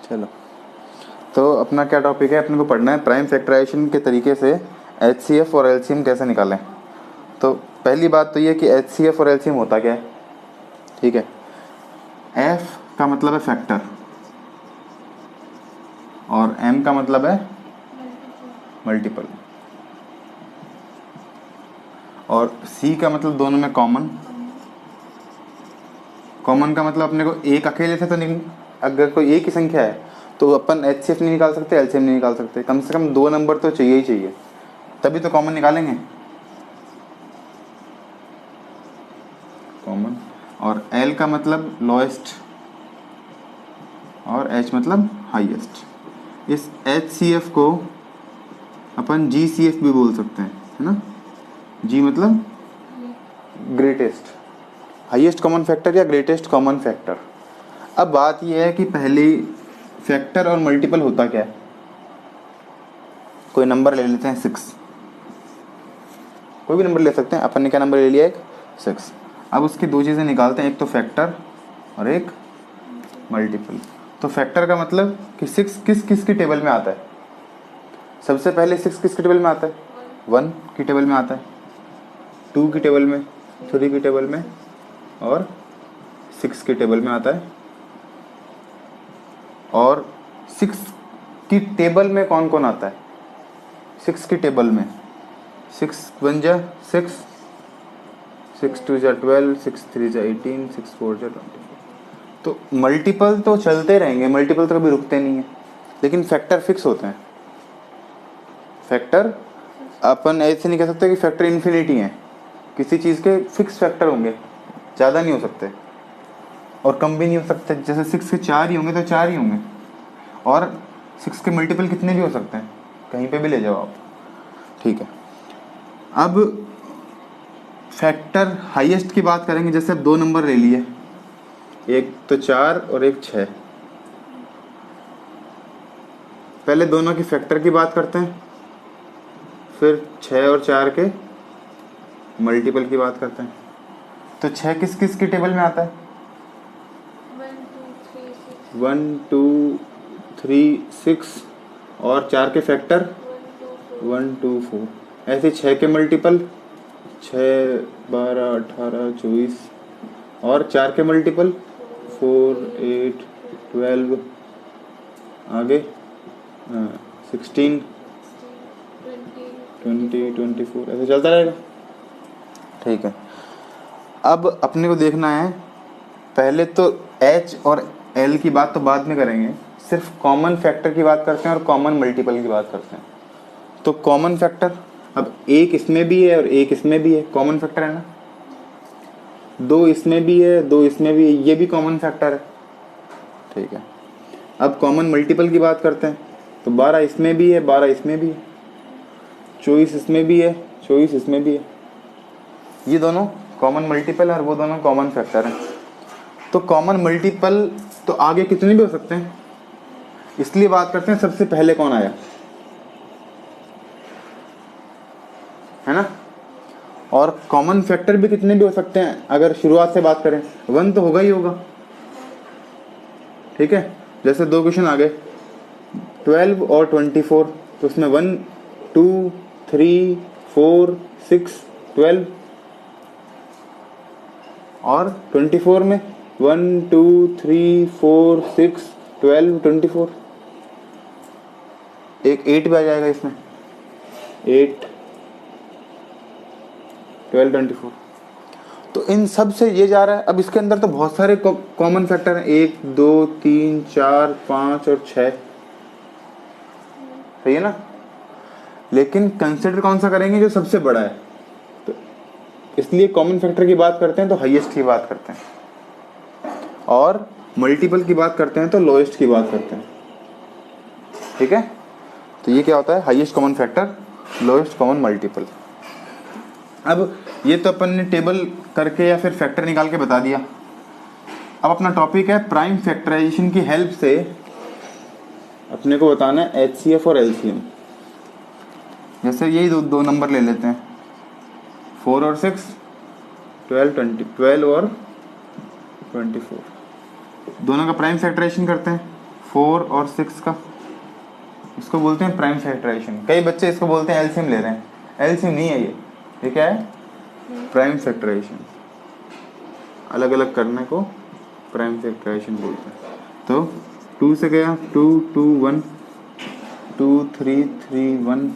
चलो, तो अपना क्या टॉपिक है, अपने को पढ़ना है प्राइम फैक्टराइजेशन के तरीके से एचसीएफ और एलसीएम कैसे निकालें। तो पहली बात तो ये कि एचसीएफ और एलसीएम होता क्या है। ठीक है, एफ का मतलब है फैक्टर और एम का मतलब है मल्टीपल और सी का मतलब दोनों में कॉमन। कॉमन का मतलब अपने को एक अकेले से तो नहीं, अगर कोई एक ही संख्या है तो अपन एचसीएफ नहीं निकाल सकते, एलसीएम नहीं निकाल सकते, कम से कम 2 नंबर तो चाहिए ही चाहिए, तभी तो कॉमन निकालेंगे। कॉमन और एल का मतलब लोएस्ट और एच मतलब हाईएस्ट। इस एचसीएफ को अपन जीसीएफ भी बोल सकते हैं, है ना। जी मतलब ग्रेटेस्ट, हाईएस्ट कॉमन फैक्टर या ग्रेटेस्ट कॉमन फैक्टर। अब बात यह है कि पहले फैक्टर और मल्टीपल होता क्या है। कोई नंबर ले लेते हैं 6, कोई भी नंबर ले सकते हैं, अपन ने क्या नंबर ले लिया, एक 6। अब उसकी 2 चीज़ें निकालते हैं, एक तो फैक्टर और एक मल्टीपल। तो फैक्टर का मतलब कि 6 किस किस की टेबल में आता है। सबसे पहले 6 किसकी टेबल में आता है, 1 की टेबल में आता है, 2 की टेबल में, 3 की टेबल में और 6 की टेबल में आता है। और 6 की टेबल में कौन कौन आता है, 6 की टेबल में 6 1 जा 6, 6 2 जा 12, 6 3 जा 18, 6 4 जा 24। तो मल्टीपल तो चलते रहेंगे, मल्टीपल तो कभी रुकते नहीं है, लेकिन फैक्टर फिक्स होते हैं। फैक्टर अपन ऐसे नहीं कह सकते कि फैक्टर इन्फिनिटी है, किसी चीज़ के फिक्स फैक्टर होंगे, ज़्यादा नहीं हो सकते और कम भी नहीं हो सकते। जैसे 6 के 4 ही होंगे तो 4 ही होंगे, और 6 के मल्टीपल कितने भी हो सकते हैं, कहीं पे भी ले जाओ आप। ठीक है, अब फैक्टर हाईएस्ट की बात करेंगे। जैसे अब 2 नंबर ले लिए, एक तो 4 और एक 6। पहले दोनों की फैक्टर की बात करते हैं, फिर 6 और 4 के मल्टीपल की बात करते हैं। तो 6 किस किस की टेबल में आता है, 1 2 3 6 और 4 के फैक्टर 1 2 4। ऐसे 6 के मल्टीपल 6 12 18 24 और 4 के मल्टीपल 4 8 12 आगे 16 20 24 ऐसे चलता रहेगा। ठीक है, अब अपने को देखना है, पहले तो एच और एल की बात तो बाद में करेंगे, सिर्फ कॉमन फैक्टर की बात करते हैं और कॉमन मल्टीपल की बात करते हैं। तो कॉमन फैक्टर, अब एक इसमें भी है और एक इसमें भी है, कॉमन फैक्टर है ना। 2 इसमें भी है, 2 इसमें भी है, ये भी कॉमन फैक्टर है। ठीक है, अब कॉमन मल्टीपल की बात करते हैं। तो 12 इसमें भी है, 12 इसमें भी है, 24 इसमें भी है, 24 इसमें भी है। ये दोनों कॉमन मल्टीपल और वो दोनों कॉमन फैक्टर हैं। तो कॉमन मल्टीपल तो आगे कितने भी हो सकते हैं, इसलिए बात करते हैं सबसे पहले कौन आया, है ना। और कॉमन फैक्टर भी कितने भी हो सकते हैं, अगर शुरुआत से बात करें 1 तो होगा ही होगा। ठीक है, जैसे 2 क्वेश्चन आ गए 12 और 24, तो उसमें 1 2 3 4 6 12 और 24 में 1 2 3 4 6 12 24, एक 8 भी आ जाएगा इसमें, 8 12 24। तो इन सब से ये जा रहा है। अब इसके अंदर तो बहुत सारे कॉमन फैक्टर हैं, 1 2 3 4 5 और 6, सही है ना। लेकिन कंसिडर कौन सा करेंगे, जो सबसे बड़ा है। तो इसलिए कॉमन फैक्टर की बात करते हैं तो हाईएस्ट की बात करते हैं, और मल्टीपल की बात करते हैं तो लोएस्ट की बात करते हैं। ठीक है, तो ये क्या होता है, highest common factor, lowest common multiple. अब ये तो अपन ने टेबल करके या फिर फैक्टर निकाल के बता दिया। अब अपना टॉपिक है प्राइम फैक्टराइजेशन की हेल्प से अपने को बताना है एचसीएफ और एलसीएम। जैसे यही दो नंबर ले लेते हैं, 4 और 6, 12 और 24। दोनों का प्राइम फैक्टराइजेशन करते हैं। 4 और 6 का, इसको बोलते हैं प्राइम फैक्टराइजेशन। कई बच्चे इसको बोलते हैं एलसीएम ले रहे हैं, एलसीएम नहीं है ये क्या है? Prime factorization. अलग अलग करने को प्राइम फैक्टराइजेशन बोलते हैं। तो 2 से गया 2 2 1 2 3 3 1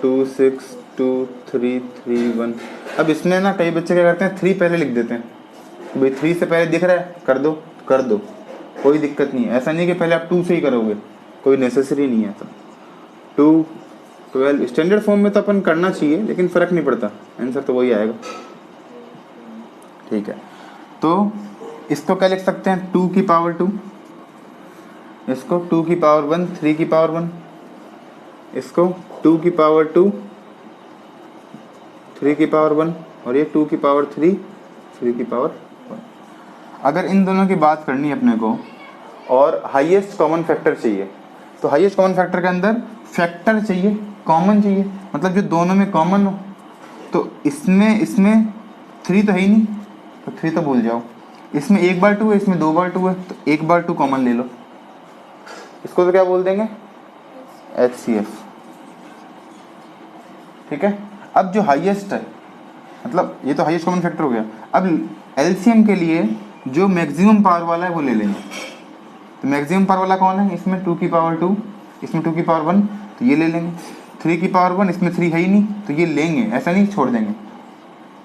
2 6 2 3 3 1। अब इसमें ना कई बच्चे क्या करते हैं 3 पहले लिख देते हैं, भाई 3 से पहले दिख रहा है कर दो, कोई दिक्कत नहीं है। ऐसा नहीं कि पहले आप 2 से ही करोगे, कोई नेसेसरी नहीं है। तो 2 12 स्टैंडर्ड फॉर्म में तो अपन करना चाहिए, लेकिन फ़र्क नहीं पड़ता, आंसर तो वही आएगा। ठीक है, तो इसको क्या लिख सकते हैं? 2 की पावर 2, इसको 2 की पावर 1 3 की पावर 1, इसको 2 की पावर 2 3 की पावर 1, और ये 2 की पावर 3 3 की पावर 1। अगर इन दोनों की बात करनी है अपने को और हाईएस्ट कॉमन फैक्टर चाहिए, तो हाईएस्ट कॉमन फैक्टर के अंदर फैक्टर चाहिए, कॉमन चाहिए, मतलब जो दोनों में कॉमन हो। तो इसमें 3 तो है ही नहीं, तो 3 तो भूल जाओ। इसमें 1 बार 2 है, इसमें 2 बार 2 है, तो 1 बार 2 कॉमन ले लो। इसको तो क्या बोल देंगे? HCF। ठीक है, अब जो हाईएस्ट है, मतलब ये तो हाईएस्ट कॉमन फैक्टर हो गया। अब एलसीएम के लिए जो मैक्सिमम पावर वाला है वो ले लेंगे। तो मैक्सिमम पावर वाला कौन है? इसमें 2 की पावर 2, इसमें 2 की पावर 1, तो ये ले लेंगे। 3 की पावर 1, इसमें 3 है ही नहीं, तो ये लेंगे, ऐसा नहीं छोड़ देंगे।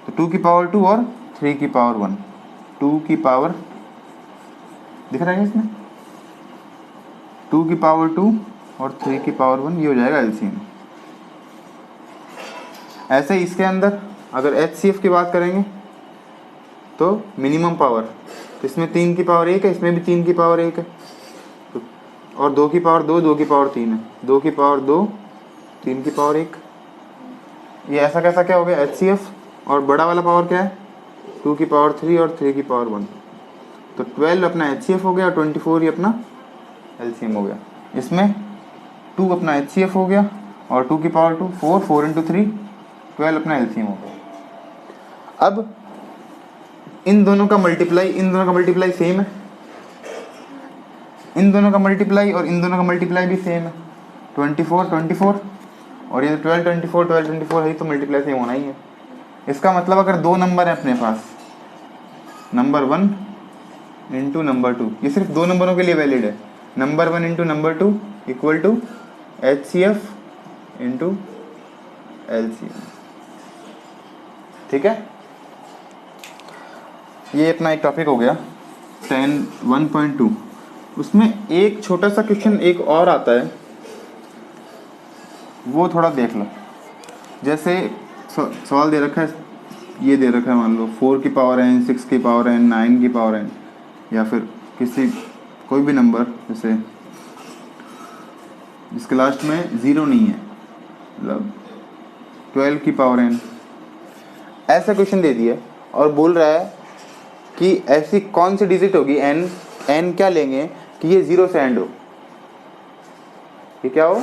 तो 2 की पावर 2 और 3 की पावर 1, 2 की पावर दिख रहा है इसमें, 2 की पावर 2 और 3 की पावर 1, ये हो जाएगा एलसीएम। ऐसे ही इसके अंदर अगर HCF की बात करेंगे तो मिनिमम पावर, तो इसमें 3 की पावर 1 है, इसमें भी 3 की पावर 1 है, तो और 2 की पावर 2 2 की पावर 3 है, 2 की पावर 2 3 की पावर 1। ये ऐसा कैसा क्या हो गया? HCF। और बड़ा वाला पावर क्या है? 2 की पावर 3 और 3 की पावर 1। तो 12 अपना HCF हो गया और 24 ही अपना LCM हो गया। इसमें 2 अपना HCF हो गया और 2 की पावर 2 4 4 इंटू 3 12 अपना LCM हो गया। अब इन दोनों का मल्टीप्लाई सेम है, इन दोनों का मल्टीप्लाई और इन दोनों का मल्टीप्लाई भी सेम है, 24 24, और ये 12 24 12 24 है, तो मल्टीप्लाई सेम होना ही है। इसका मतलब अगर दो नंबर है अपने पास, नंबर 1 इंटू नंबर 2, ये सिर्फ दो नंबरों के लिए वैलिड है। Number 1 into number 2 equal to HCF into LCM। ठीक है, ये अपना एक टॉपिक हो गया 10 1.2। उसमें एक छोटा सा क्वेश्चन एक और आता है, वो थोड़ा देख लो। जैसे सवाल दे रखा है, ये दे रखा है, मान लो 4 की पावर n 6 की पावर n 9 की पावर n, या फिर किसी कोई भी नंबर, जैसे जिसके लास्ट में 0 नहीं है, मतलब 12 की पावर n, ऐसा क्वेश्चन दे दिया और बोल रहा है कि ऐसी कौन सी डिजिट होगी n क्या लेंगे कि ये 0 से एंड हो। ये क्या हो?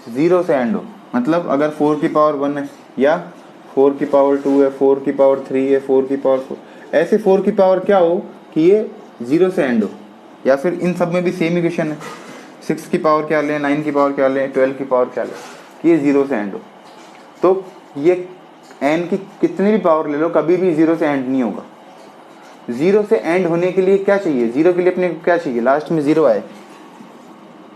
0 से एंड हो। मतलब अगर 4 की पावर 1 है, या 4 की पावर 2 है, 4 की पावर 3 है, 4 की पावर 4, ऐसे 4 की पावर क्या हो कि ये 0 से एंड हो। या फिर इन सब में भी सेम इक्वेशन है, 6 की पावर क्या लें, 9 की पावर क्या लें, 12 की पावर क्या लें, कि ये 0 से एंड हो। तो ये n की कितनी भी पावर ले लो, कभी भी 0 से एंड नहीं होगा। 0 से एंड होने के लिए क्या चाहिए? 0 के लिए अपने क्या चाहिए? लास्ट में 0 आए,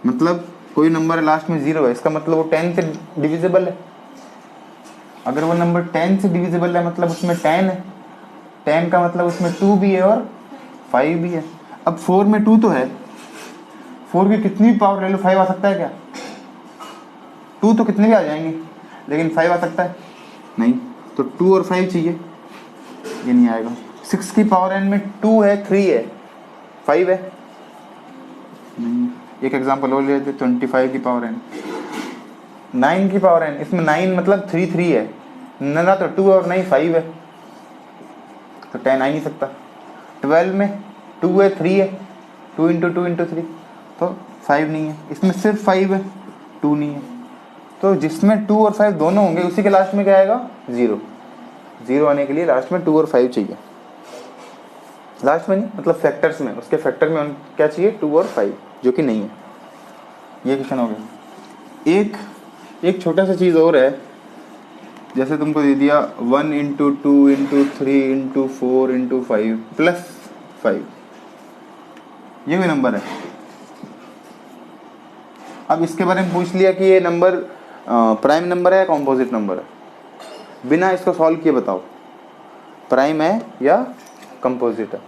मतलब कोई नंबर लास्ट में 0 है, इसका मतलब वो 10 से डिविजिबल है। अगर वो नंबर 10 से डिविजिबल है, मतलब उसमें 10 है, 10 का मतलब उसमें 2 भी है और 5 भी है। अब 4 में 2 तो है, 4 की कितनी भी पावर ले लो 5 आ सकता है क्या? 2 तो कितने भी आ जाएंगे, लेकिन 5 आ सकता है नहीं। तो 2 और 5 चाहिए, ये नहीं आएगा। 6 की पावर n में 2 है, 3 है, 5 है नहीं। एक एग्जांपल और ले लेते, 25 की पावर n, 9 की पावर n, इसमें 9 मतलब 3 3 है ना, तो 2 और नहीं 5 है, तो 10 आ ही नहीं सकता। 12 में 2 है, 3 है, 2 इंटू 2 इंटू 3, तो 5 नहीं है। इसमें सिर्फ 5 है, 2 नहीं है। तो जिसमें 2 और 5 दोनों होंगे, उसी के लास्ट में क्या आएगा? 0। 0 आने के लिए लास्ट में 2 और 5 चाहिए। लास्ट में नहीं, मतलब फैक्टर्स में, उसके फैक्टर में क्या चाहिए? 2 और 5, जो कि नहीं है। ये क्वेश्चन हो गया। एक छोटा सा चीज़ और है, जैसे तुमको दे दिया 1 into 2 into 3 into 4 into 5 plus 5, ये भी नंबर है। अब इसके बारे में पूछ लिया कि ये नंबर प्राइम नंबर है या कॉम्पोजिट नंबर है, बिना इसको सॉल्व किए बताओ प्राइम है या कंपोजिट है।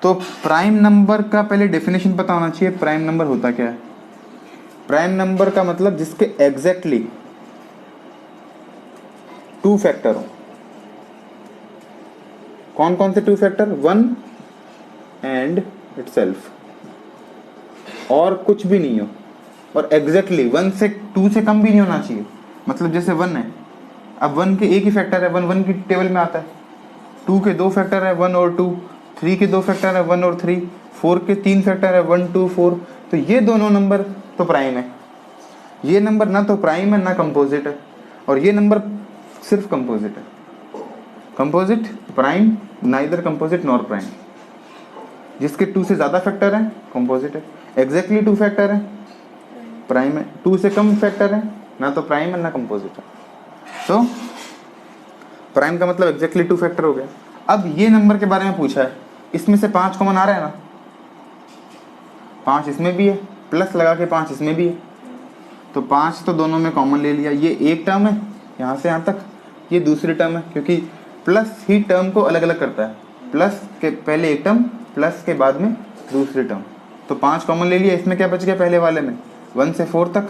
तो प्राइम नंबर का पहले डेफिनेशन पता होना चाहिए। प्राइम नंबर होता क्या है? प्राइम नंबर का मतलब जिसके एग्जैक्टली 2 फैक्टर हो। कौन कौन से 2 फैक्टर? 1 एंड इटसेल्फ, और कुछ भी नहीं हो, और एग्जैक्टली 1 से 2 से कम भी नहीं होना चाहिए। मतलब जैसे 1 है, अब 1 के एक ही फैक्टर है, 1 1 की टेबल में आता है। 2 के 2 फैक्टर है, 1 और 2। 3 के 2 फैक्टर है, 1 और 3। 4 के 3 फैक्टर है, 1 2 4। तो ये दोनों नंबर तो प्राइम है। ये नंबर ना तो प्राइम है ना कंपोजिट है, और ये नंबर सिर्फ कंपोजिट है। Composite, prime, neither composite nor prime. जिसके 2 से ज़्यादा फैक्टर है कंपोजिट है, एग्जैक्टली 2 फैक्टर है प्राइम है, 2 से कम फैक्टर है ना तो प्राइम है ना कंपोजिट है। तो प्राइम का मतलब एग्जैक्टली 2 फैक्टर हो गया। अब ये नंबर के बारे में पूछा है, इसमें से 5 कॉमन आ रहा है ना, 5 इसमें भी है, प्लस लगा के 5 इसमें भी है, तो 5 तो दोनों में कॉमन ले लिया। ये एक टर्म है यहाँ से यहाँ तक, ये दूसरी टर्म है, क्योंकि प्लस ही टर्म को अलग अलग करता है। प्लस के पहले एक टर्म, प्लस के बाद में दूसरी टर्म। तो 5 कॉमन ले लिया। इसमें क्या बच गया पहले वाले में? 1 से 4 तक,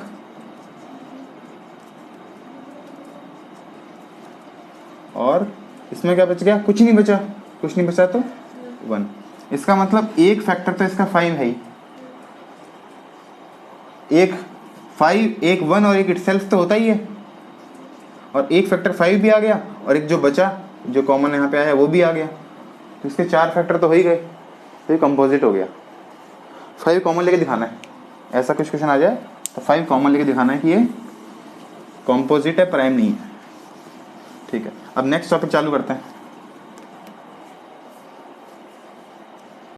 और इसमें क्या बच गया? कुछ नहीं बचा। कुछ नहीं बचा तो 1। इसका मतलब एक फैक्टर तो इसका 5 है ही। एक 5, एक 1 और एक इटसेल्फ तो होता ही है, और एक फैक्टर 5 भी आ गया, और एक जो बचा जो कॉमन यहाँ पे आया वो भी आ गया। तो इसके 4 फैक्टर तो हो ही गए, तो ये कंपोजिट हो गया। 5 कॉमन लेके दिखाना है, ऐसा कुछ क्वेश्चन आ जाए तो 5 कॉमन लेके दिखाना है कि ये कंपोजिट है, प्राइम नहीं है। ठीक है, अब नेक्स्ट टॉपिक चालू करते हैं।